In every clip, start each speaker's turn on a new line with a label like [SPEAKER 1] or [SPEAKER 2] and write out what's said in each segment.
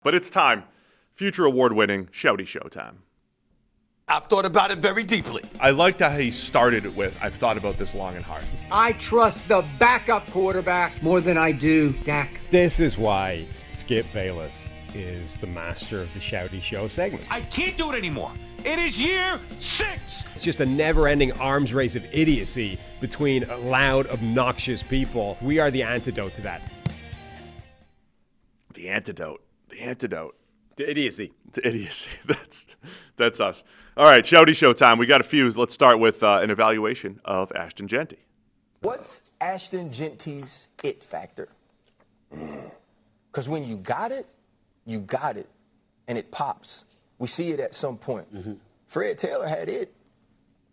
[SPEAKER 1] But it's time. Future award-winning Shouty Show time.
[SPEAKER 2] I've thought about it very deeply.
[SPEAKER 1] I liked how he started it with, I've thought about this long and hard.
[SPEAKER 3] I trust the backup quarterback more than I do Dak.
[SPEAKER 4] This is why Skip Bayless is the master of the Shouty Show segment.
[SPEAKER 2] I can't do it anymore. It is year 6.
[SPEAKER 4] It's just a never-ending arms race of idiocy between loud, obnoxious people. We are the antidote to that.
[SPEAKER 1] The antidote. The antidote.
[SPEAKER 4] To idiocy.
[SPEAKER 1] To idiocy. That's us. All right, Shouty Show time. We got a few. Let's start with an evaluation of Ashton Jeanty.
[SPEAKER 5] What's Ashton Jeanty's it factor? Because when you got it, and it pops. We see it at some point. Mm-hmm. Fred Taylor had it.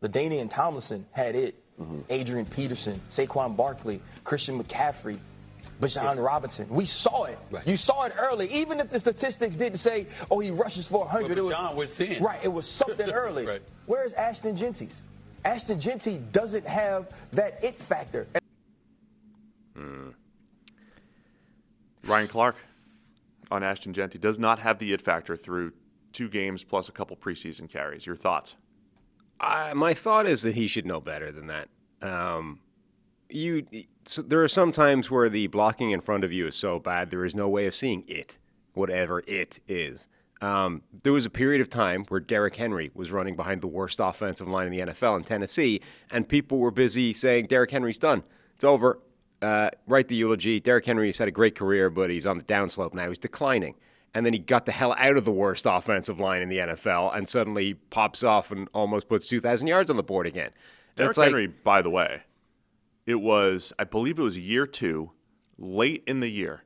[SPEAKER 5] LaDainian Tomlinson had it. Mm-hmm. Adrian Peterson, Saquon Barkley, Christian McCaffrey, Bijan Robinson. We saw it. Right. You saw it early. Even if the statistics didn't say, oh, he rushes for 100.
[SPEAKER 2] Well, Bijan was seeing.
[SPEAKER 5] Right, it was something early.
[SPEAKER 2] Right.
[SPEAKER 5] Where is Ashton Jeanty's? Ashton Jeanty doesn't have that it factor.
[SPEAKER 1] Ryan Clark on Ashton Jeanty does not have the it factor through 2 games plus a couple preseason carries. Your thoughts?
[SPEAKER 4] My thought is that he should know better than that. So there are some times where the blocking in front of you is so bad there is no way of seeing it, whatever it is. There was a period of time where Derrick Henry was running behind the worst offensive line in the NFL in Tennessee, and people were busy saying, Derrick Henry's done. It's over. Write the eulogy. Derrick Henry has had a great career, but he's on the downslope now. He's declining. And then he got the hell out of the worst offensive line in the NFL and suddenly pops off and almost puts 2,000 yards on the board again.
[SPEAKER 1] Derrick Henry, by the way, I believe it was year 2, late in the year.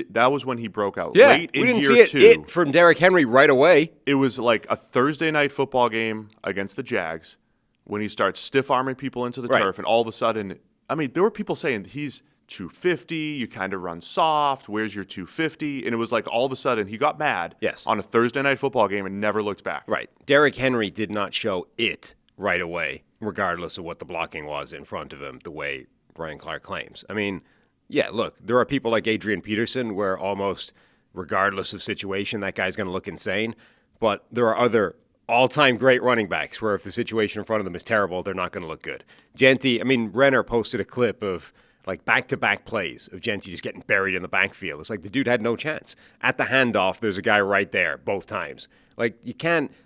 [SPEAKER 1] That was when he broke out.
[SPEAKER 4] Yeah,
[SPEAKER 1] late in
[SPEAKER 4] we didn't
[SPEAKER 1] year
[SPEAKER 4] see
[SPEAKER 1] 2,
[SPEAKER 4] it from Derrick Henry right away.
[SPEAKER 1] It was like a Thursday night football game against the Jags when he starts stiff-arming people into the turf, and all of a sudden, I mean, there were people saying he's 250, you kind of run soft, where's your 250? And it was like all of a sudden he got mad on a Thursday night football game and never looked back.
[SPEAKER 4] Right. Derrick Henry did not show it right away, regardless of what the blocking was in front of him, the way Ryan Clark claims. I mean, yeah, look, there are people like Adrian Peterson where almost regardless of situation, that guy's going to look insane. But there are other all-time great running backs where if the situation in front of them is terrible, they're not going to look good. Jeanty, I mean, Renner posted a clip of like back-to-back plays of Jeanty just getting buried in the backfield. It's like the dude had no chance. At the handoff, there's a guy right there both times. Like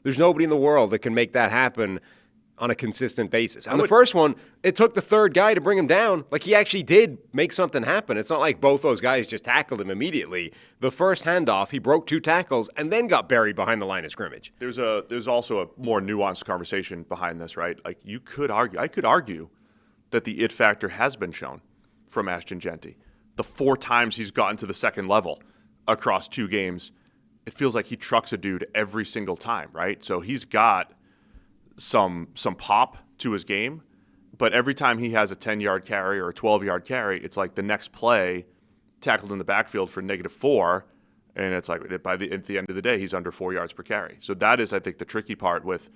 [SPEAKER 4] there's nobody in the world that can make that happen on a consistent basis. And the first one, it took the third guy to bring him down. Like he actually did make something happen. It's not like both those guys just tackled him immediately. The first handoff, he broke 2 tackles and then got buried behind the line of scrimmage.
[SPEAKER 1] There's also a more nuanced conversation behind this, right? Like I could argue that the it factor has been shown from Ashton Jeanty. The 4 times he's gotten to the second level across 2 games, it feels like he trucks a dude every single time, right? So he's got some pop to his game, but every time he has a 10-yard carry or a 12-yard carry, it's like the next play tackled in the backfield for -4, and it's like at the end of the day, he's under 4 yards per carry. So that is, I think, the tricky part with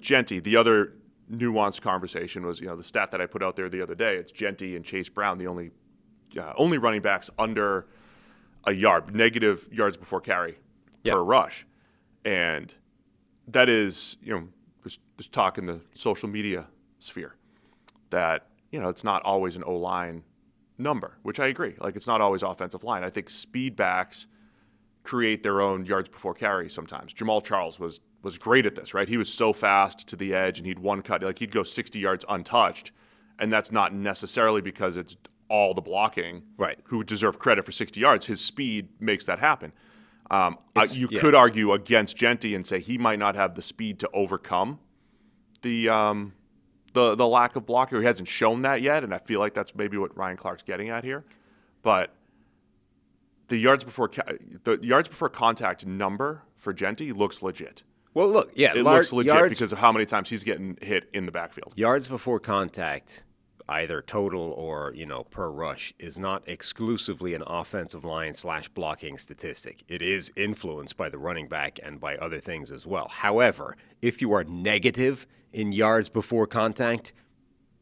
[SPEAKER 1] Jeanty. The other nuanced conversation was, the stat that I put out there the other day. It's Jeanty and Chase Brown, the only running backs under a yard, negative yards before carry per rush. And that is, there's talk in the social media sphere that, it's not always an O-line number, which I agree. Like, it's not always offensive line. I think speed backs create their own yards before carry sometimes. Jamal Charles was great at this, right? He was so fast to the edge, and he'd one cut, like he'd go 60 yards untouched, and that's not necessarily because it's all the blocking who deserve credit for 60 yards. His speed makes that happen. You could argue against Jeanty and say he might not have the speed to overcome the lack of blocking. He hasn't shown that yet, and I feel like that's maybe what Ryan Clark's getting at here. But the yards before contact number for Jeanty looks legit.
[SPEAKER 4] Well, look, it
[SPEAKER 1] looks legit because of how many times he's getting hit in the backfield.
[SPEAKER 4] Yards before contact, either total or, per rush, is not exclusively an offensive line / blocking statistic. It is influenced by the running back and by other things as well. However, if you are negative in yards before contact,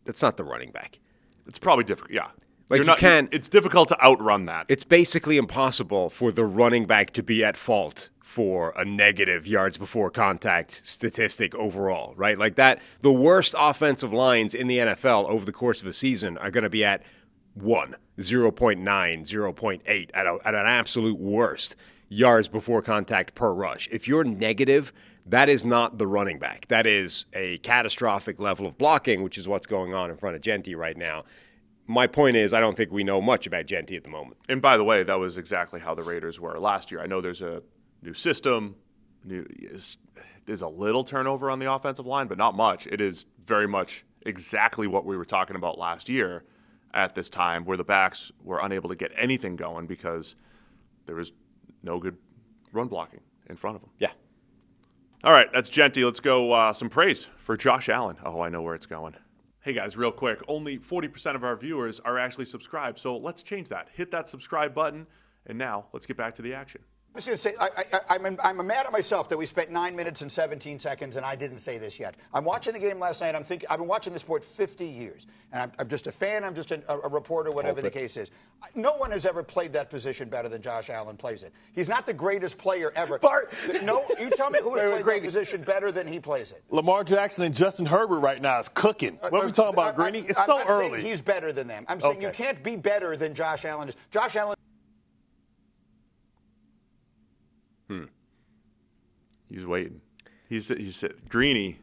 [SPEAKER 4] that's not the running back.
[SPEAKER 1] It's probably different, yeah.
[SPEAKER 4] Like, you can't.
[SPEAKER 1] It's difficult to outrun that.
[SPEAKER 4] It's basically impossible for the running back to be at fault for a negative yards before contact statistic overall, right? Like that, the worst offensive lines in the NFL over the course of a season are going to be at 1, 0.9, 0.8 at an absolute worst yards before contact per rush. If you're negative, that is not the running back. That is a catastrophic level of blocking, which is what's going on in front of Jeanty right now. My point is, I don't think we know much about Jeanty at the moment.
[SPEAKER 1] And by the way, that was exactly how the Raiders were last year. I know there's a new system. There's a little turnover on the offensive line, but not much. It is very much exactly what we were talking about last year at this time, where the backs were unable to get anything going because there was no good run blocking in front of them.
[SPEAKER 4] Yeah.
[SPEAKER 1] All right, that's Jeanty. Let's go some praise for Josh Allen. Oh, I know where it's going. Hey guys, real quick, only 40% of our viewers are actually subscribed, so let's change that. Hit that subscribe button, and now let's get back to the action.
[SPEAKER 6] I was going to say, I'm mad at myself that we spent 9 minutes and 17 seconds, and I didn't say this yet. I'm watching the game last night. I've been watching this sport 50 years, and I'm just a fan. I'm just a reporter, whatever the case is. No one has ever played that position better than Josh Allen plays it. He's not the greatest player ever.
[SPEAKER 7] Bart.
[SPEAKER 6] No, you tell me who has played that position better than he plays it.
[SPEAKER 7] Lamar Jackson and Justin Herbert right now is cooking. What are we talking about, Greeny? It's so
[SPEAKER 6] I'm
[SPEAKER 7] early.
[SPEAKER 6] Saying he's better than them. I'm saying you can't be better than Josh Allen is. Josh Allen.
[SPEAKER 1] He's waiting. He said, Greeny,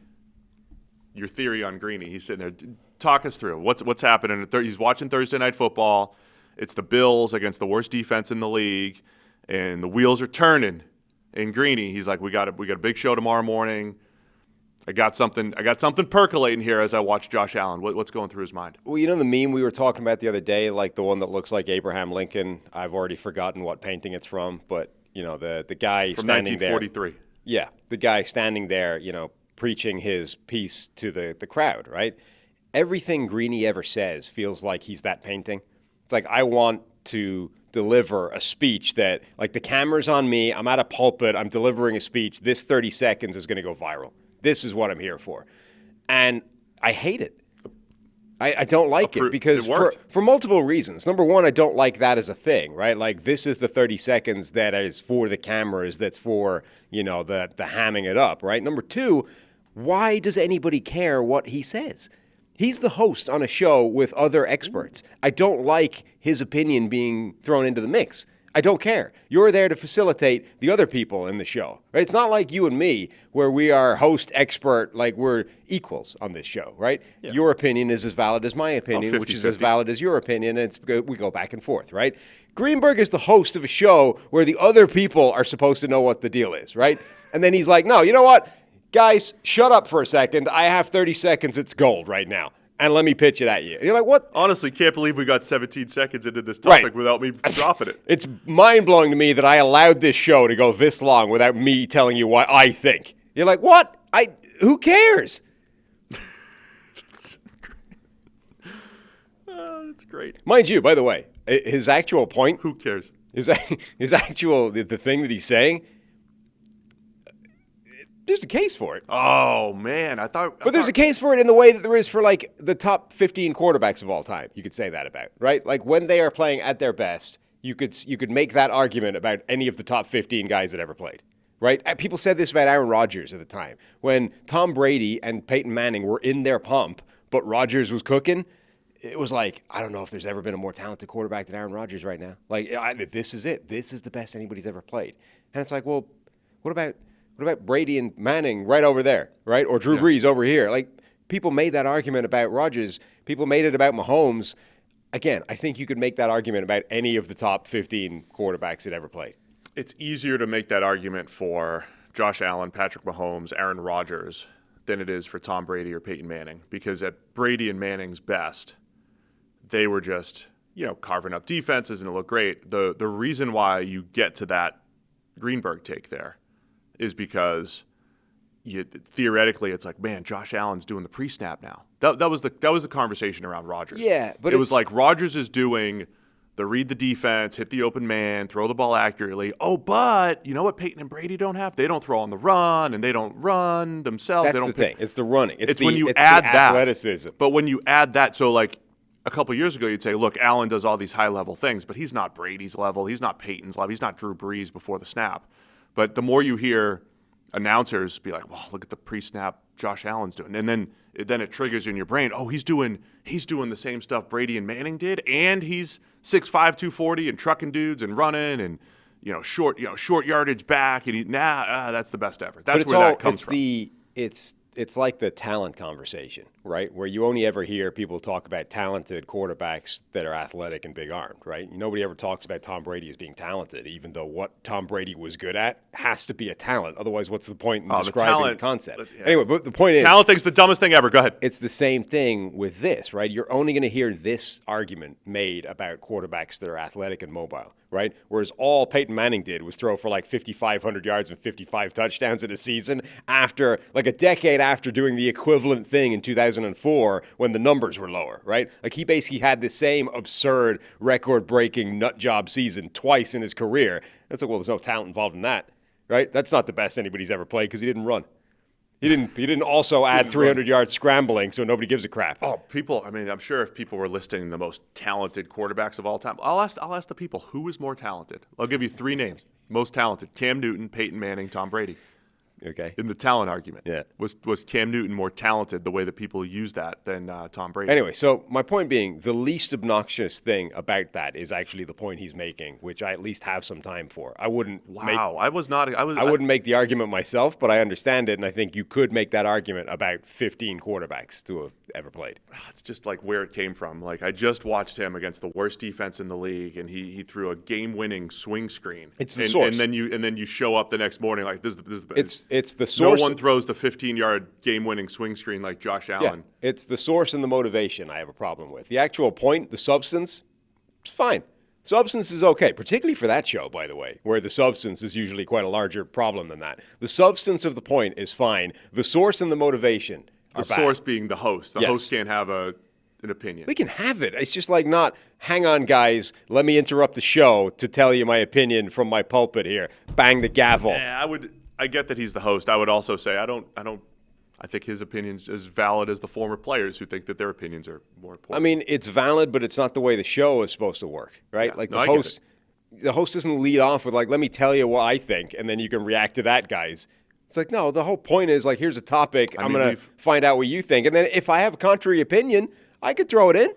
[SPEAKER 1] your theory on Greeny. He's sitting there. Talk us through what's happening. He's watching Thursday Night Football. It's the Bills against the worst defense in the league, and the wheels are turning. And Greeny, he's like, we got a big show tomorrow morning. I got something percolating here as I watch Josh Allen. What's going through his mind?
[SPEAKER 4] Well, you know the meme we were talking about the other day, like the one that looks like Abraham Lincoln. I've already forgotten what painting it's from, but you know the guy
[SPEAKER 1] from
[SPEAKER 4] standing
[SPEAKER 1] 1943.
[SPEAKER 4] there. Yeah, the guy standing there, you know, preaching his piece to the crowd, right? Everything Greeny ever says feels like he's that painting. It's like, I want to deliver a speech that, like, the camera's on me, I'm at a pulpit, I'm delivering a speech, this 30 seconds is going to go viral. This is what I'm here for. And I hate it. I don't like it because for multiple reasons. Number one, I don't like that as a thing, right? Like, this is the 30 seconds that is for the cameras, that's for, you know, the hamming it up, right? Number two, why does anybody care what he says? He's the host on a show with other experts. I don't like his opinion being thrown into the mix. I don't care. You're there to facilitate the other people in the show, right? It's not like you and me where we are host, expert, like we're equals on this show, right? Yeah. Your opinion is as valid as my opinion, 50, which is 50. As valid as your opinion, and we go back and forth, right? Greenberg is the host of a show where the other people are supposed to know what the deal is, right? And then he's like, no, you know what? Guys, shut up for a second. I have 30 seconds. It's gold right now. And let me pitch it at you. And you're like, what?
[SPEAKER 1] Honestly, can't believe we got 17 seconds into this topic without me dropping it.
[SPEAKER 4] It's mind-blowing to me that I allowed this show to go this long without me telling you what I think. You're like, what? Who cares?
[SPEAKER 1] That's great. That's great.
[SPEAKER 4] Mind you, by the way, his actual point.
[SPEAKER 1] Who cares?
[SPEAKER 4] His actual, the thing that he's saying, there's a case for it.
[SPEAKER 1] Oh, man. But
[SPEAKER 4] there's a case for it in the way that there is for, like, the top 15 quarterbacks of all time. You could say that about, right? Like, when they are playing at their best, you could make that argument about any of the top 15 guys that ever played, right? People said this about Aaron Rodgers at the time. When Tom Brady and Peyton Manning were in their pump, but Rodgers was cooking, it was like, I don't know if there's ever been a more talented quarterback than Aaron Rodgers right now. Like, this is it. This is the best anybody's ever played. And it's like, well, what about Brady and Manning right over there, right? Or Drew Brees over here? Like, people made that argument about Rodgers. People made it about Mahomes. Again, I think you could make that argument about any of the top 15 quarterbacks that ever played.
[SPEAKER 1] It's easier to make that argument for Josh Allen, Patrick Mahomes, Aaron Rodgers than it is for Tom Brady or Peyton Manning, because at Brady and Manning's best, they were just, carving up defenses and it looked great. The reason why you get to that Greenberg take there is because theoretically it's like, man, Josh Allen's doing the pre-snap now. That was the conversation around Rodgers.
[SPEAKER 4] Yeah, but
[SPEAKER 1] it was like Rodgers is doing the read the defense, hit the open man, throw the ball accurately. Oh, but you know what Peyton and Brady don't have? They don't throw on the run, and they don't run themselves.
[SPEAKER 4] That's
[SPEAKER 1] they don't
[SPEAKER 4] the thing. It's the running.
[SPEAKER 1] It's when you add that
[SPEAKER 4] athleticism.
[SPEAKER 1] But when you add that, so like a couple years ago, you'd say, look, Allen does all these high-level things, but he's not Brady's level. He's not Peyton's level. He's not Drew Brees before the snap. But the more you hear announcers be like, well, look at the pre-snap Josh Allen's doing. And then it triggers in your brain, oh, he's doing the same stuff Brady and Manning did, and he's 6'5", 240 and trucking dudes and running and short yardage back, and that's the best ever. That's where that comes from.
[SPEAKER 4] It's like the talent conversation, right? Where you only ever hear people talk about talented quarterbacks that are athletic and big-armed, right? Nobody ever talks about Tom Brady as being talented, even though what Tom Brady was good at has to be a talent. Otherwise, what's the point in describing the concept? Yeah. Anyway, but the point is...
[SPEAKER 1] Talent thing's the dumbest thing ever. Go ahead.
[SPEAKER 4] It's the same thing with this, right? You're only going to hear this argument made about quarterbacks that are athletic and mobile, right? Whereas all Peyton Manning did was throw for like 5,500 yards and 55 touchdowns in a season after, like a decade after doing the equivalent thing in 2004 when the numbers were lower, right? Like he basically had the same absurd record-breaking nut job season twice in his career. It's like, well, there's no talent involved in that, right? That's not the best anybody's ever played because he didn't run. He didn't also add 300 yards scrambling, so nobody gives a crap.
[SPEAKER 1] Oh, people! I mean, I'm sure if people were listing the most talented quarterbacks of all time, I'll ask the people who is more talented. I'll give you 3 names: most talented: Cam Newton, Peyton Manning, Tom Brady.
[SPEAKER 4] Okay.
[SPEAKER 1] In the talent argument,
[SPEAKER 4] yeah,
[SPEAKER 1] was Cam Newton more talented the way that people use that than Tom Brady?
[SPEAKER 4] Anyway, so my point being, the least obnoxious thing about that is actually the point he's making, which I at least have some time for. I wouldn't.
[SPEAKER 1] I
[SPEAKER 4] wouldn't make the argument myself, but I understand it, and I think you could make that argument about 15 quarterbacks to have ever played.
[SPEAKER 1] It's just like where it came from. Like I just watched him against the worst defense in the league, and he threw a game-winning swing screen.
[SPEAKER 4] It's the source,
[SPEAKER 1] and then you show up the next morning like this is
[SPEAKER 4] It's the source.
[SPEAKER 1] No one throws the 15-yard game-winning swing screen like Josh Allen.
[SPEAKER 4] Yeah, it's the source and the motivation I have a problem with. The actual point, the substance, it's fine. Substance is okay, particularly for that show, by the way, where the substance is usually quite a larger problem than that. The substance of the point is fine. The source and the motivation are
[SPEAKER 1] the
[SPEAKER 4] bad.
[SPEAKER 1] Source being the host. The
[SPEAKER 4] Yes.
[SPEAKER 1] host can't have an opinion.
[SPEAKER 4] We can have it. It's just like not, hang on, guys, let me interrupt the show to tell you my opinion from my pulpit here. Bang the gavel.
[SPEAKER 1] Yeah, I get that he's the host. I would also say I think his opinion's as valid as the former players who think that their opinions are more important.
[SPEAKER 4] I mean, it's valid, but it's not the way the show is supposed to work, right?
[SPEAKER 1] Yeah.
[SPEAKER 4] Like
[SPEAKER 1] No,
[SPEAKER 4] the host doesn't lead off with like, let me tell you what I think, and then you can react to that, guys. It's like, no, the whole point is like, here's a topic. I'm going to find out what you think. And then if I have a contrary opinion, I could throw it in,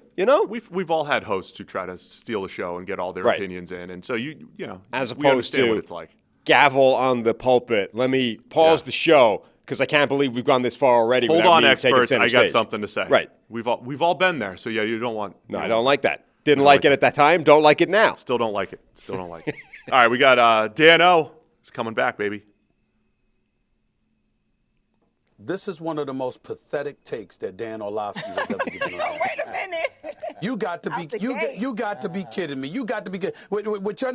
[SPEAKER 1] We've all had hosts who try to steal the show and get all their opinions in. And so
[SPEAKER 4] as
[SPEAKER 1] we
[SPEAKER 4] opposed
[SPEAKER 1] understand
[SPEAKER 4] to
[SPEAKER 1] what it's like.
[SPEAKER 4] Gavel on the pulpit. Let me pause the show because I can't believe we've gone this far already.
[SPEAKER 1] Hold
[SPEAKER 4] without
[SPEAKER 1] on,
[SPEAKER 4] me taking
[SPEAKER 1] experts.
[SPEAKER 4] center
[SPEAKER 1] I got
[SPEAKER 4] stage.
[SPEAKER 1] something to say.
[SPEAKER 4] Right.
[SPEAKER 1] We've all been there. So you don't want.
[SPEAKER 4] No, I don't like that. Didn't like it at that time. Don't like it now.
[SPEAKER 1] Still don't like it. All right, we got Dan O. It's coming back, baby.
[SPEAKER 8] This is one of the most pathetic takes that Dan Orlovsky has ever given.
[SPEAKER 9] Wait a minute.
[SPEAKER 8] You got to be you got to be kidding me. You got to be good with your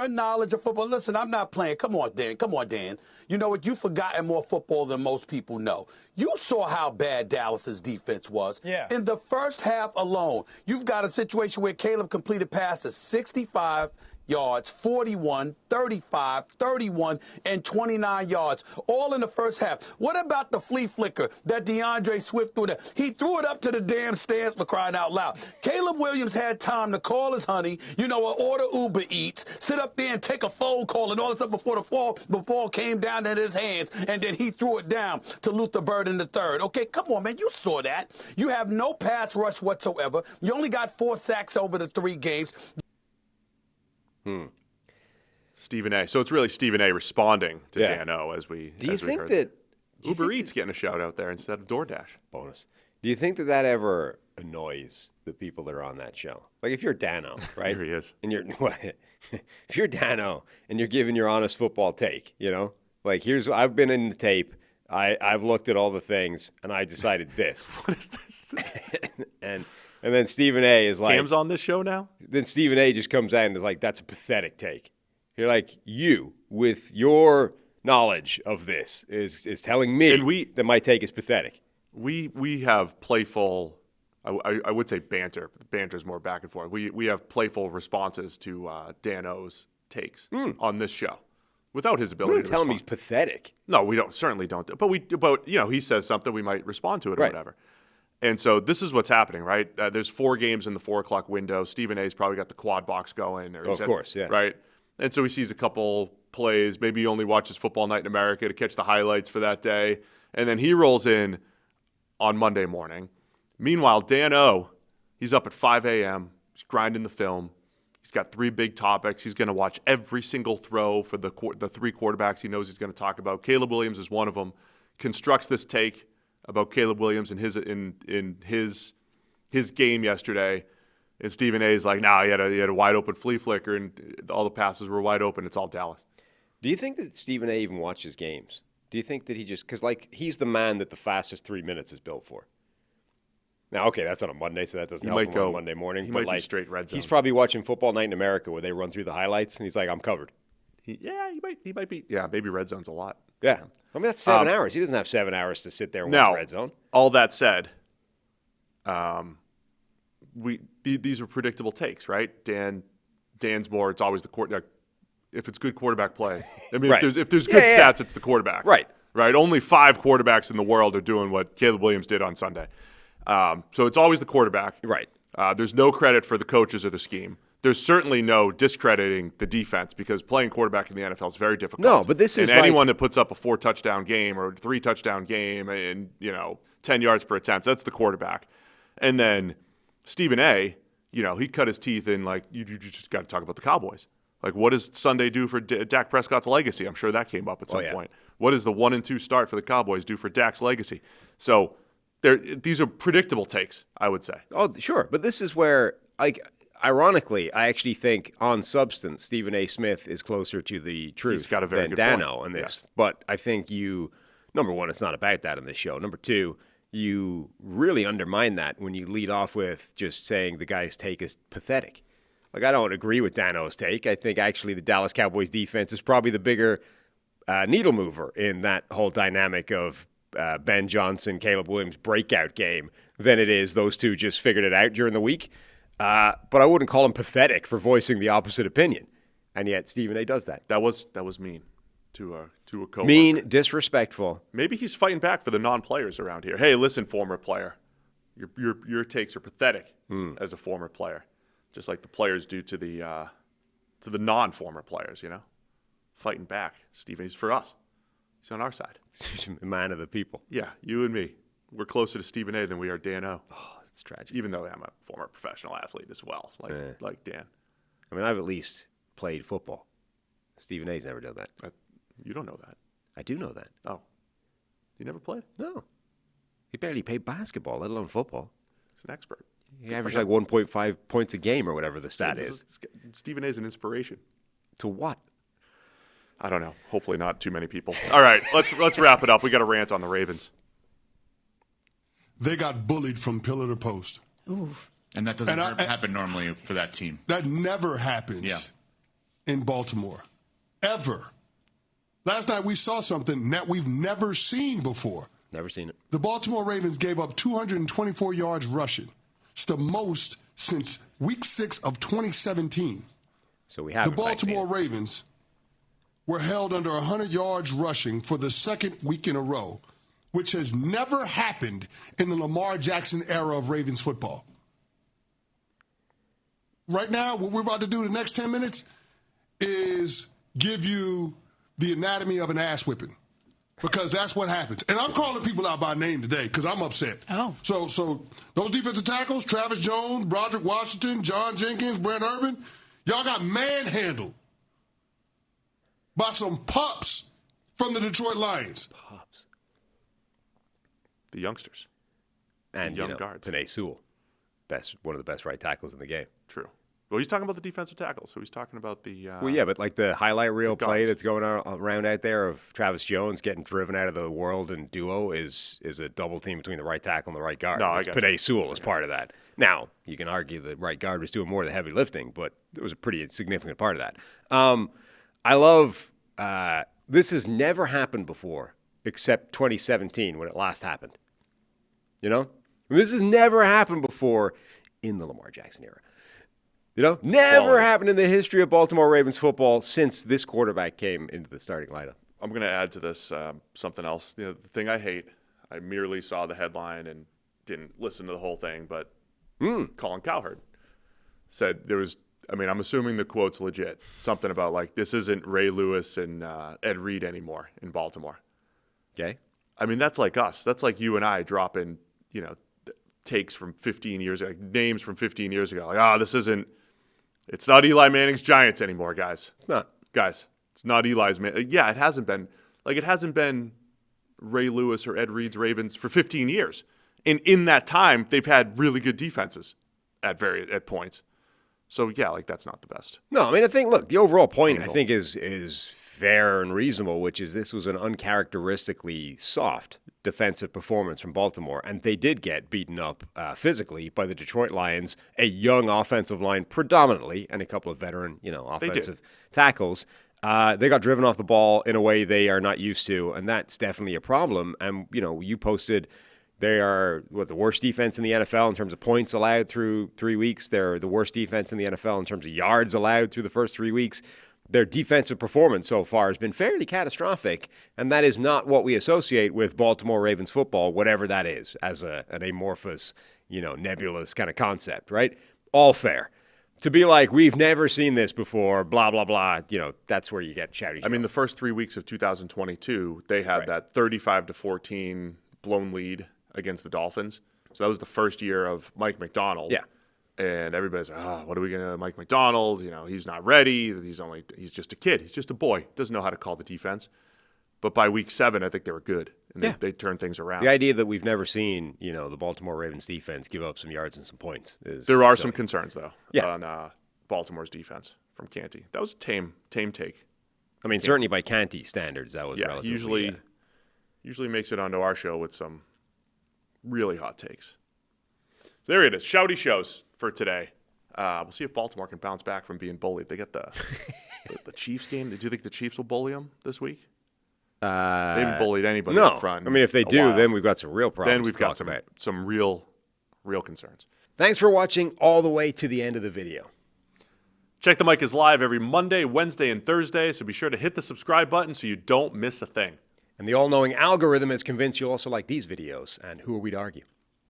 [SPEAKER 8] knowledge of football. Listen, I'm not playing. Come on, Dan. You know what? You've forgotten more football than most people know. You saw how bad Dallas's defense was.
[SPEAKER 9] Yeah.
[SPEAKER 8] In the first half alone, you've got a situation where Caleb completed passes 65 yards, 41, 35, 31, and 29 yards, all in the first half. What about the flea flicker that DeAndre Swift threw there? He threw it up to the damn stands for crying out loud. Caleb Williams had time to call his honey, or order Uber Eats, sit up there and take a phone call and all this stuff before the ball came down in his hands, and then he threw it down to Luther Burden III. Okay, come on, man. You saw that. You have no pass rush whatsoever. You only got 4 sacks over the 3 games.
[SPEAKER 1] Stephen A. So it's really Stephen A. responding to Dan O. as we
[SPEAKER 4] Do you think
[SPEAKER 1] heard.
[SPEAKER 4] that
[SPEAKER 1] Uber Eats getting a shout out there instead of DoorDash?
[SPEAKER 4] Bonus. Do you think that ever annoys the people that are on that show? Like if you're Dano, right?
[SPEAKER 1] Here he is.
[SPEAKER 4] And if you're Dano and you're giving your honest football take, like I've been in the tape. I've looked at all the things and I decided this.
[SPEAKER 1] What is this?
[SPEAKER 4] And then Stephen A. is like...
[SPEAKER 1] Cam's on this show now?
[SPEAKER 4] Then Stephen A. just comes out and is like, that's a pathetic take. You're like, you, with your knowledge of this, is telling me that my take is pathetic.
[SPEAKER 1] We have playful, I would say banter, but banter's more back and forth. We have playful responses to Dan O's takes on this show without his ability to respond.
[SPEAKER 4] Tell him he's pathetic.
[SPEAKER 1] No, we certainly don't. But he says something, we might respond to it or whatever. And so this is what's happening, right? There's 4 games in the 4 o'clock window. Stephen A's probably got the quad box going.
[SPEAKER 4] Of course, yeah.
[SPEAKER 1] Right? And so he sees a couple plays. Maybe he only watches Football Night in America to catch the highlights for that day. And then he rolls in on Monday morning. Meanwhile, Dan O, he's up at 5 a.m. He's grinding the film. He's got 3 big topics. He's going to watch every single throw for the 3 quarterbacks he knows he's going to talk about. Caleb Williams is one of them. Constructs this take about Caleb Williams and his game yesterday, and Stephen A is like, nah, he had a wide open flea flicker, and all the passes were wide open. It's all Dallas.
[SPEAKER 4] Do you think that Stephen A even watches games? Do you think that he just because he's the man that the fastest 3 minutes is built for? Now, okay, that's on a Monday, so that doesn't help him on Monday morning.
[SPEAKER 1] He might be straight red zone.
[SPEAKER 4] He's probably watching Football Night in America where they run through the highlights, and he's like, I'm covered.
[SPEAKER 1] He might be. Yeah, maybe red zone's a lot.
[SPEAKER 4] Yeah. I mean, that's 7 hours. He doesn't have 7 hours to sit there and watch red zone.
[SPEAKER 1] All that said, these are predictable takes, right? Dan's more. It's always the quarterback. If it's good quarterback play, I mean,
[SPEAKER 4] right.
[SPEAKER 1] if there's good stats, it's the quarterback.
[SPEAKER 4] Right.
[SPEAKER 1] Right. Only 5 quarterbacks in the world are doing what Caleb Williams did on Sunday. So it's always the quarterback.
[SPEAKER 4] Right.
[SPEAKER 1] There's no credit for the coaches or the scheme. There's certainly no discrediting the defense because playing quarterback in the NFL is very difficult.
[SPEAKER 4] No, but this is
[SPEAKER 1] and anyone that puts up a 4-touchdown game or 3-touchdown game and 10 yards per attempt, that's the quarterback. And then Stephen A, he cut his teeth in you just got to talk about the Cowboys. Like, what does Sunday do for Dak Prescott's legacy? I'm sure that came up at some point. What does the 1-2 start for the Cowboys do for Dak's legacy? So these are predictable takes, I would say.
[SPEAKER 4] Oh, sure. But this is where, ironically, I actually think on substance, Stephen A. Smith is closer to the truth than Dano in this. Yeah. But I think number one, it's not about that in this show. Number two, you really undermine that when you lead off with just saying the guy's take is pathetic. I don't agree with Dano's take. I think actually the Dallas Cowboys defense is probably the bigger needle mover in that whole dynamic of Ben Johnson, Caleb Williams breakout game than it is those two just figured it out during the week. But I wouldn't call him pathetic for voicing the opposite opinion. And yet Stephen A. does that.
[SPEAKER 1] That was mean to a coworker.
[SPEAKER 4] Mean, disrespectful.
[SPEAKER 1] Maybe he's fighting back for the non-players around here. Hey, listen, former player. Your takes are pathetic as a former player. Just like the players do to the non-former players, Fighting back. Stephen, he's for us. He's on our side.
[SPEAKER 4] Man of the people.
[SPEAKER 1] Yeah, you and me. We're closer to Stephen A. than we are Dan O.
[SPEAKER 4] Oh, it's tragic.
[SPEAKER 1] Even though I'm a former professional athlete as well, like Dan.
[SPEAKER 4] I mean, I've at least played football. Stephen A.'s never done that.
[SPEAKER 1] You don't know that.
[SPEAKER 4] I do know that.
[SPEAKER 1] Oh. You never played?
[SPEAKER 4] No. He barely played basketball, let alone football.
[SPEAKER 1] He's an expert.
[SPEAKER 4] He averaged 1.5 points a game or whatever the stat is.
[SPEAKER 1] Stephen A. is an inspiration.
[SPEAKER 4] To what?
[SPEAKER 1] I don't know. Hopefully not too many people. All right, let's wrap it up. We got a rant on the Ravens.
[SPEAKER 9] They got bullied from pillar to post.
[SPEAKER 10] Oof. And that doesn't happen normally for that team.
[SPEAKER 9] That never happens in Baltimore. Ever. Last night we saw something that we've never seen before.
[SPEAKER 4] Never seen it.
[SPEAKER 9] The Baltimore Ravens gave up 224 yards rushing. It's the most since week 6 of 2017.
[SPEAKER 4] So we have
[SPEAKER 9] the Baltimore Ravens were held under 100 yards rushing for the second week in a row, which has never happened in the Lamar Jackson era of Ravens football. Right now, what we're about to do the next 10 minutes is give you the anatomy of an ass whipping. Because that's what happens. And I'm calling people out by name today because I'm upset.
[SPEAKER 10] Oh.
[SPEAKER 9] So those defensive tackles, Travis Jones, Broderick Washington, John Jenkins, Brent Urban, y'all got manhandled by some pups from the Detroit Lions.
[SPEAKER 4] Pups.
[SPEAKER 1] The youngsters.
[SPEAKER 4] And young guards. Penei Sewell, one of the best right tackles in the game.
[SPEAKER 1] True. Well, he's talking about the defensive tackles, so he's talking about the...
[SPEAKER 4] well, yeah, but the highlight reel play that's going around out there of Travis Jones getting driven out of the world in duo is a double team between the right tackle and the right guard.
[SPEAKER 1] No,
[SPEAKER 4] Penei Sewell is part of that. Now, you can argue the right guard was doing more of the heavy lifting, but it was a pretty significant part of that. I love... this has never happened before, except 2017 when it last happened. This has never happened before in the Lamar Jackson era. Never happened in the history of Baltimore Ravens football since this quarterback came into the starting lineup.
[SPEAKER 1] I'm going to add to this something else. The thing I hate, I merely saw the headline and didn't listen to the whole thing, but Colin Cowherd said there was, I mean, I'm assuming the quote's legit. Something about like, this isn't Ray Lewis and Ed Reed anymore in Baltimore.
[SPEAKER 4] Okay.
[SPEAKER 1] I mean, that's like us. That's like you and I dropping, takes from 15 years ago, like names from 15 years ago. Like, it's not Eli Manning's Giants anymore, guys.
[SPEAKER 4] It's not.
[SPEAKER 1] Guys, it's not Eli's man. Yeah, it hasn't been. Like, it hasn't been Ray Lewis or Ed Reed's Ravens for 15 years. And in that time, they've had really good defenses at points. So, yeah, like, that's not the best.
[SPEAKER 4] No, I mean, I think, look, the overall point, I think, is fair and reasonable, which is this was an uncharacteristically soft defensive performance from Baltimore. And they did get beaten up physically by the Detroit Lions, a young offensive line predominantly, and a couple of veteran, offensive tackles. They got driven off the ball in a way they are not used to, and that's definitely a problem. And, you posted they are the worst defense in the NFL in terms of points allowed through 3 weeks. They're the worst defense in the NFL in terms of yards allowed through the first 3 weeks. Their defensive performance so far has been fairly catastrophic, and that is not what we associate with Baltimore Ravens football, whatever that is, as an amorphous, nebulous kind of concept, right? All fair. To be like, we've never seen this before, blah, blah, blah, that's where you get Shouty Show.
[SPEAKER 1] I mean, the first 3 weeks of 2022, they had that 35-14 blown lead against the Dolphins. So that was the first year of Mike McDonald.
[SPEAKER 4] Yeah.
[SPEAKER 1] And everybody's like, what are we going to Mike McDonald? He's not ready. He's just a kid. He's just a boy. Doesn't know how to call the defense. But by week 7, I think they were good. And they turned things around.
[SPEAKER 4] The idea that we've never seen, the Baltimore Ravens defense give up some yards and some points is
[SPEAKER 1] There are
[SPEAKER 4] silly.
[SPEAKER 1] some concerns, though, on Baltimore's defense from Canty. That was a tame take.
[SPEAKER 4] I mean, certainly by Canty standards, that was relatively...
[SPEAKER 1] usually makes it onto our show with some really hot takes. So there it is. Shouty shows for today. We'll see if Baltimore can bounce back from being bullied. They got the Chiefs game. Do you think the Chiefs will bully them this week? They haven't bullied anybody up front.
[SPEAKER 4] I mean, if they do, then we've got some real problems.
[SPEAKER 1] Then we've got some real concerns.
[SPEAKER 4] Thanks for watching all the way to the end of the video.
[SPEAKER 1] Check the Mic is live every Monday, Wednesday, and Thursday, so be sure to hit the subscribe button so you don't miss a thing.
[SPEAKER 4] And the all-knowing algorithm is convinced you'll also like these videos, and who are we to argue?